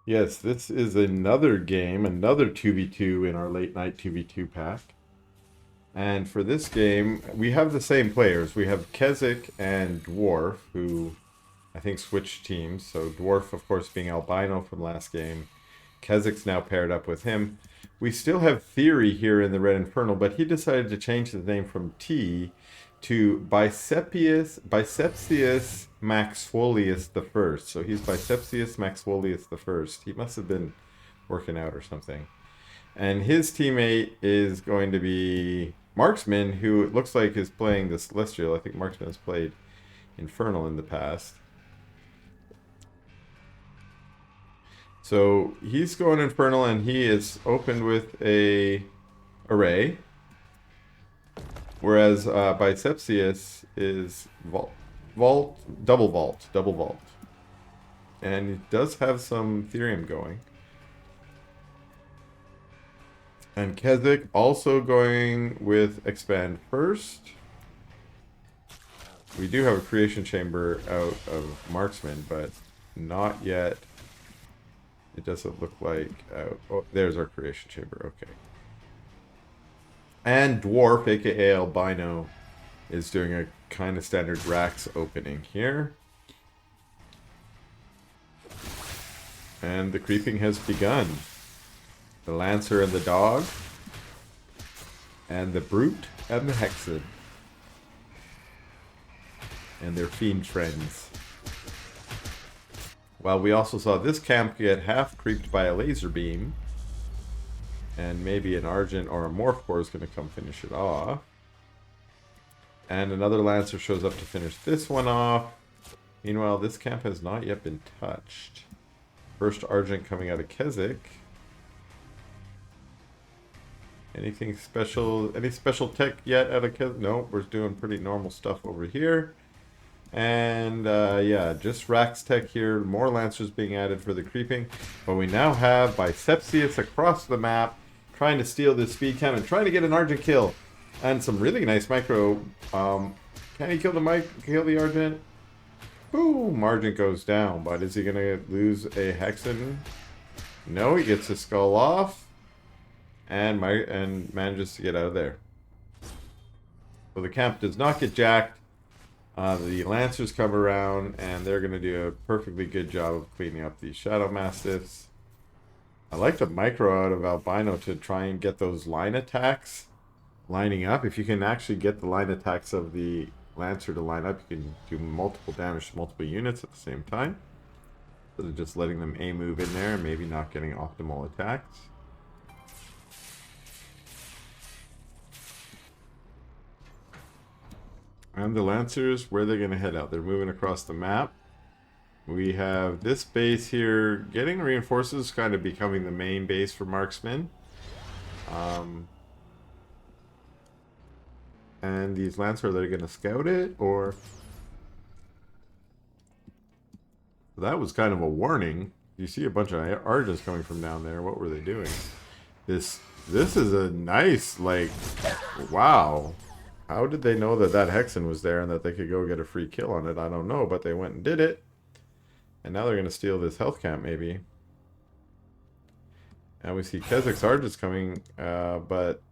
Yes, this is another game, another 2v2 in our late night 2v2 pack. And for this game, we have the same players. We have Kezic and Dwarf, who I think switched teams. So Dwarf, of course, being albino from last game. Kezic's now paired up with him. We still have TheoRy here in the Red Infernal, but he decided to change his name from T to Bicepsius Maxwolius the First. So he's Bicepsius Maxwolius the First. He must have been working out or something. And his teammate is going to be Marksman, who it looks like is playing the Celestial. I think Marksman has played Infernal in the past. So he's going Infernal, and he is opened with a array. Whereas Bicepsius is double vault. And it does have some Therium going. And Kezic also going with Expand first. We do have a Creation Chamber out of Marksman, but not yet. It doesn't look like... oh, there's our Creation Chamber. Okay. And Dwarf, aka Albino, is doing a kind of standard Rax opening here. And the creeping has begun. The Lancer and the Dog. And the Brute and the Hexen. And their Fiend friends. Well, we also saw this camp get half creeped by a laser beam. And maybe an Argent or a Morph Core is going to come finish it off. And another Lancer shows up to finish this one off. Meanwhile, this camp has not yet been touched. First Argent coming out of Kezic. Anything special? Any special tech yet out of Kezic? No, we're doing pretty normal stuff over here. And yeah, just Rax tech here. More Lancers being added for the creeping. But we now have Bicepsius across the map trying to steal this speed cam and trying to get an Argent kill. And some really nice micro. Can he kill the Argent? Boom! Argent goes down. But is he going to lose a Hexen? No, he gets his skull off. And manages to get out of there. So the camp does not get jacked. The Lancers come around, and they're going to do a perfectly good job of cleaning up these Shadow Mastiffs. I like the micro out of Albino to try and get those line attacks lining up. If you can actually get the line attacks of the Lancer to line up, you can do multiple damage to multiple units at the same time. Instead of just letting them A-move in there and maybe not getting optimal attacks. And the Lancers, where are they going to head out? They're moving across the map. We have this base here. Getting reinforcements, kind of becoming the main base for Marksman. And these Lancers, are they going to scout it? Or... that was kind of a warning. You see a bunch of Argents coming from down there. What were they doing? This is a nice, like... wow. How did they know that that Hexen was there and that they could go get a free kill on it? I don't know, but they went and did it. And now they're going to steal this health camp, maybe. And we see Kezic's Argents coming, but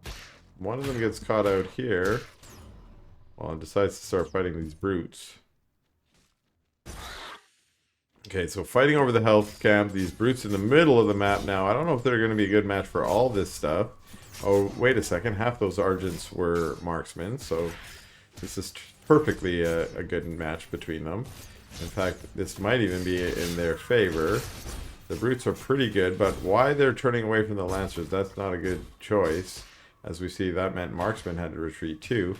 one of them gets caught out here. Well, and decides to start fighting these brutes. Okay, so fighting over the health camp, these brutes in the middle of the map now. I don't know if they're going to be a good match for all this stuff. Oh, wait a second. Half those Argents were Marksmen, so this is perfectly a good match between them. In fact, this might even be in their favor. The Brutes are pretty good, but why they're turning away from the Lancers, that's not a good choice. As we see, that meant Marksmen had to retreat too.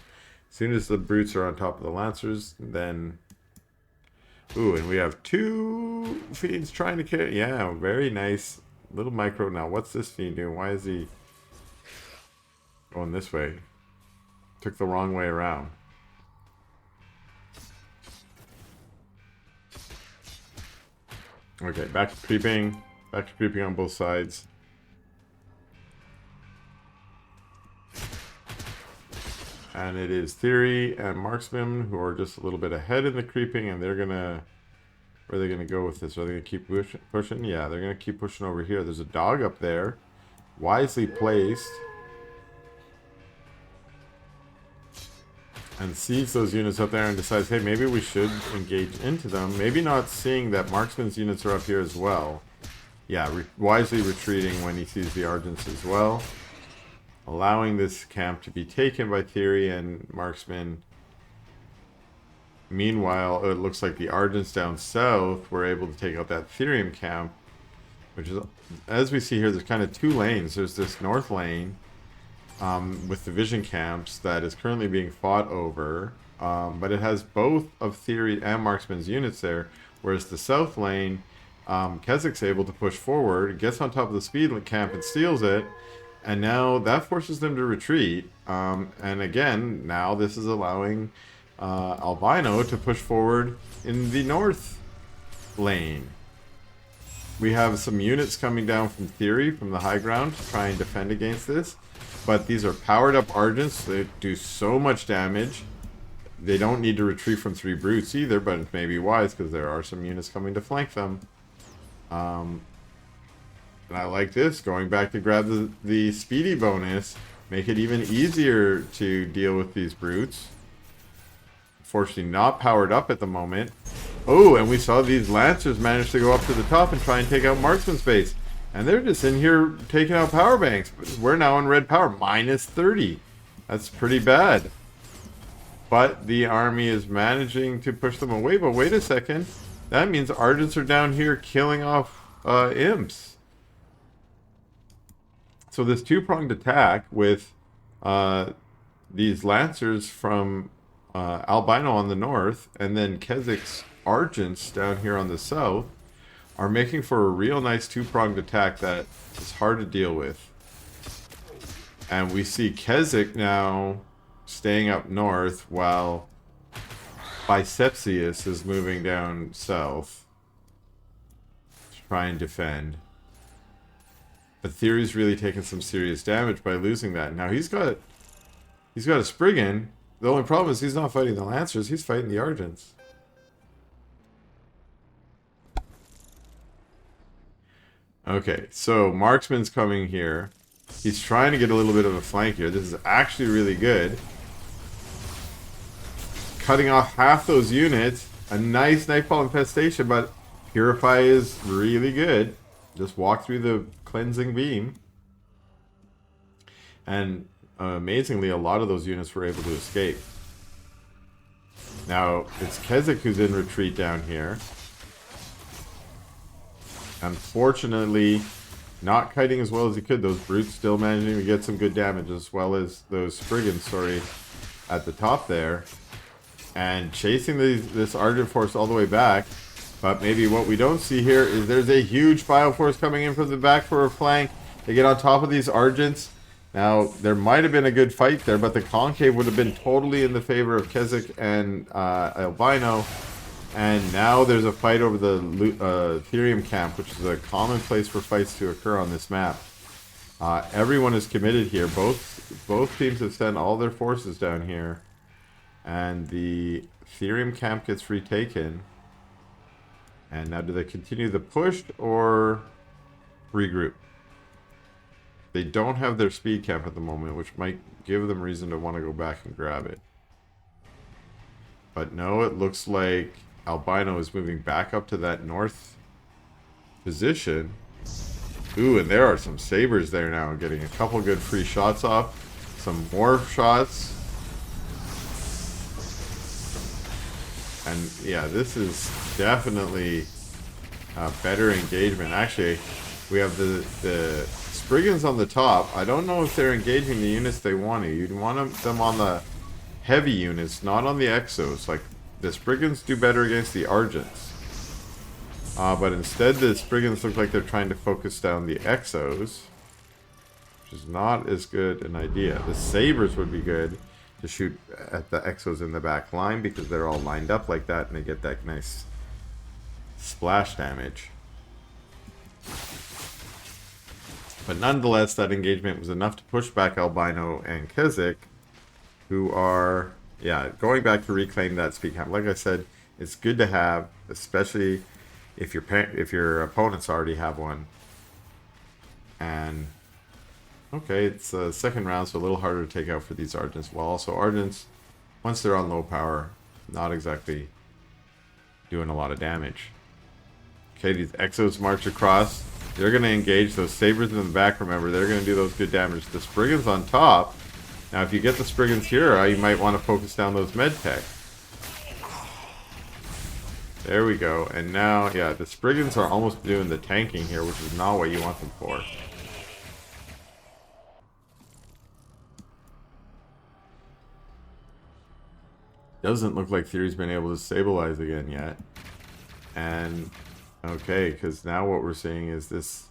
As soon as the Brutes are on top of the Lancers, then... ooh, and we have two Fiends trying to kill... yeah, very nice. Little micro. Now, what's this Fiend doing? Why is he... going this way? Took the wrong way around. Okay, back to creeping. Back to creeping on both sides. And it is TheoRy and Marksman who are just a little bit ahead in the creeping, and they're gonna Where are they going to go with this? Are they going to keep pushing? Yeah, they're going to keep pushing over here. There's a dog up there. Wisely placed. And sees those units up there and decides, hey, maybe we should engage into them. Maybe not seeing that Marksman's units are up here as well. Yeah, wisely retreating when he sees the Argents as well. Allowing this camp to be taken by TheoRy and Marksman. Meanwhile, it looks like the Argents down south were able to take out that Therium camp, which is, as we see here, there's kind of two lanes. There's this north lane with the vision camps that is currently being fought over, but it has both of TheoRy and Marksman's units there, whereas the south lane, Kezic's able to push forward, gets on top of the speed camp and steals it, and now that forces them to retreat, and again, now this is allowing albino to push forward in the north lane. We have some units coming down from TheoRy from the high ground to try and defend against this, but these are powered up Argents. They do so much damage. They don't need to retreat from 3 brutes either, but it may be wise because there are some units coming to flank them. And I like this, going back to grab the speedy bonus, make it even easier to deal with these brutes. Unfortunately not powered up at the moment. Oh, and we saw these Lancers manage to go up to the top and try and take out Marksman's base. And they're just in here taking out power banks. We're now in red power, minus 30. That's pretty bad. But the army is managing to push them away. But wait a second. That means Argents are down here killing off imps. So this two-pronged attack with these Lancers from albino on the north, and then Kezic's Argents down here on the south, are making for a real nice two-pronged attack that is hard to deal with. And we see Kezic now staying up north while Bicepsius is moving down south to try and defend. But TheoRy's really taken some serious damage by losing that. Now he's got a Spriggan. The only problem is he's not fighting the Lancers, he's fighting the Argents. Okay, so Marksman's coming here. He's trying to get a little bit of a flank here. This is actually really good. Cutting off half those units. A nice Nightfall infestation, but Purify is really good. Just walk through the cleansing beam. And amazingly, a lot of those units were able to escape. Now, it's Kezic who's in retreat down here. Unfortunately, not kiting as well as he could. Those brutes still managing to get some good damage, as well as those Spriggans, sorry, at the top there. And chasing this Argent force all the way back. But maybe what we don't see here is there's a huge Bioforce coming in from the back for a flank. They get on top of these Argents. Now, there might have been a good fight there, but the Concave would have been totally in the favor of Kezic and albino. And now there's a fight over the Therium camp, which is a common place for fights to occur on this map. Everyone is committed here. Both teams have sent all their forces down here. And the Therium camp gets retaken. And now do they continue the push or regroup? They don't have their speed camp at the moment, which might give them reason to want to go back and grab it. But no, it looks like albino is moving back up to that north position. Ooh, and there are some sabers there now, getting a couple good free shots off. Some more shots. And yeah, this is definitely a better engagement. Actually, we have the Spriggans on the top. I don't know if they're engaging the units they want to. You'd want them on the heavy units, not on the Exos. Like, the Spriggans do better against the Argents. But instead the Spriggans look like they're trying to focus down the Exos, which is not as good an idea. The Sabers would be good to shoot at the Exos in the back line because they're all lined up like that and they get that nice splash damage. But nonetheless, that engagement was enough to push back albino and Kezic, who are, yeah, going back to reclaim that speed camp. Like I said, it's good to have, especially if your opponents already have one. And okay, it's the second round, so a little harder to take out for these Argents. While also Argents, once they're on low power, not exactly doing a lot of damage. Okay, these Exos march across. They're going to engage those Sabers in the back. Remember, they're going to do those good damage. The Spriggans on top. Now, if you get the Spriggans here, you might want to focus down those Medtech. There we go. And now, yeah, the Spriggans are almost doing the tanking here, which is not what you want them for. Doesn't look like TheoRy's been able to stabilize again yet. And, okay, because now what we're seeing is this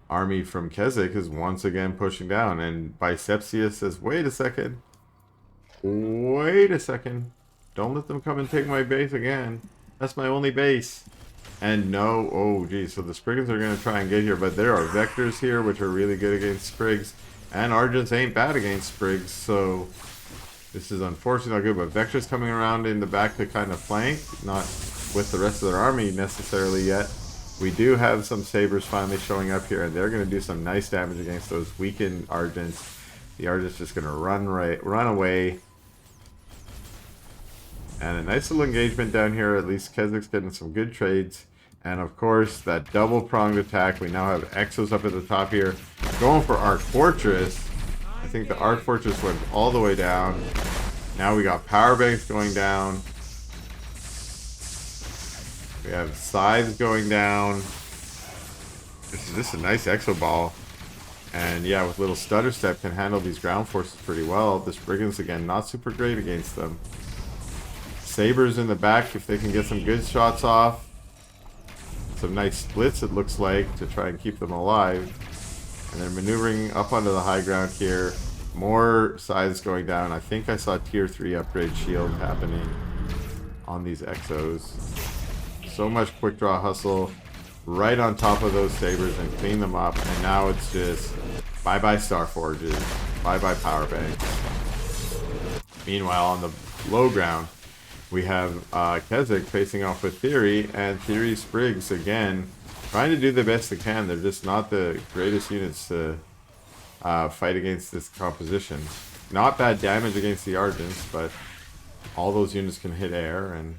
army from Kezic is once again pushing down. And Bicepsia says, wait a second. Wait a second. Don't let them come and take my base again. That's my only base. And no, oh geez, so the Spriggans are going to try and get here, but there are Vectors here, which are really good against Sprigs. And Argents ain't bad against Sprigs, so this is unfortunately not good, but Vector's coming around in the back to kind of flank, not with the rest of their army necessarily yet. We do have some Sabers finally showing up here, and they're going to do some nice damage against those weakened Argents. The Argent's just going to run away. And a nice little engagement down here. At least Kezic's getting some good trades. And of course, that double-pronged attack. We now have Exos up at the top here. Going for Arc Fortress. I think the Arc Fortress went all the way down. Now we got Power Banks going down. We have Scythes going down. This is a nice Exo Ball. And yeah, with little Stutter Step can handle these ground forces pretty well. The Spriggans, again, not super great against them. Sabers in the back, if they can get some good shots off. Some nice splits, it looks like, to try and keep them alive. And they're maneuvering up onto the high ground here. More Scythes going down. I think I saw tier 3 upgrade shield happening on these Exos. So much quick draw hustle right on top of those Sabers and clean them up. And now it's just bye-bye Star Forges, bye-bye Power Banks. Meanwhile, on the low ground, we have Kezic facing off with TheoRy, and TheoRy Sprigs, again, trying to do the best they can. They're just not the greatest units to fight against this composition. Not bad damage against the Argents, but all those units can hit air, and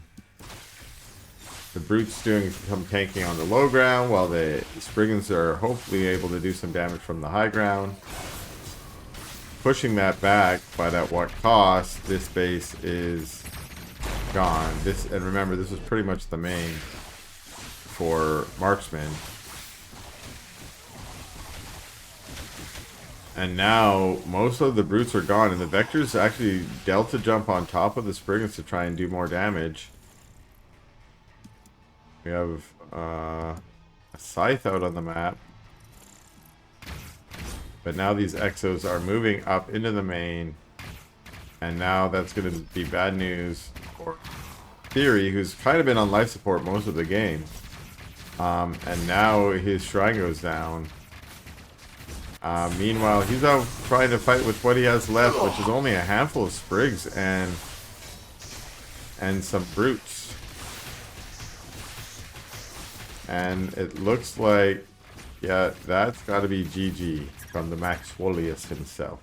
the Brutes doing some tanking on the low ground, while the Spriggans are hopefully able to do some damage from the high ground. Pushing that back, but at what cost? This base is gone. And remember, this is pretty much the main for Marksman. And now most of the Brutes are gone, and the Vectors actually delta jump on top of the Spriggans to try and do more damage. We have a Scythe out on the map. But now these Exos are moving up into the main. And now that's going to be bad news for TheoRy, who's kind of been on life support most of the game. And now his shrine goes down. Meanwhile, he's out trying to fight with what he has left, which is only a handful of Sprigs and some Brutes. And it looks like, yeah, that's got to be GG from the Maxwellius himself.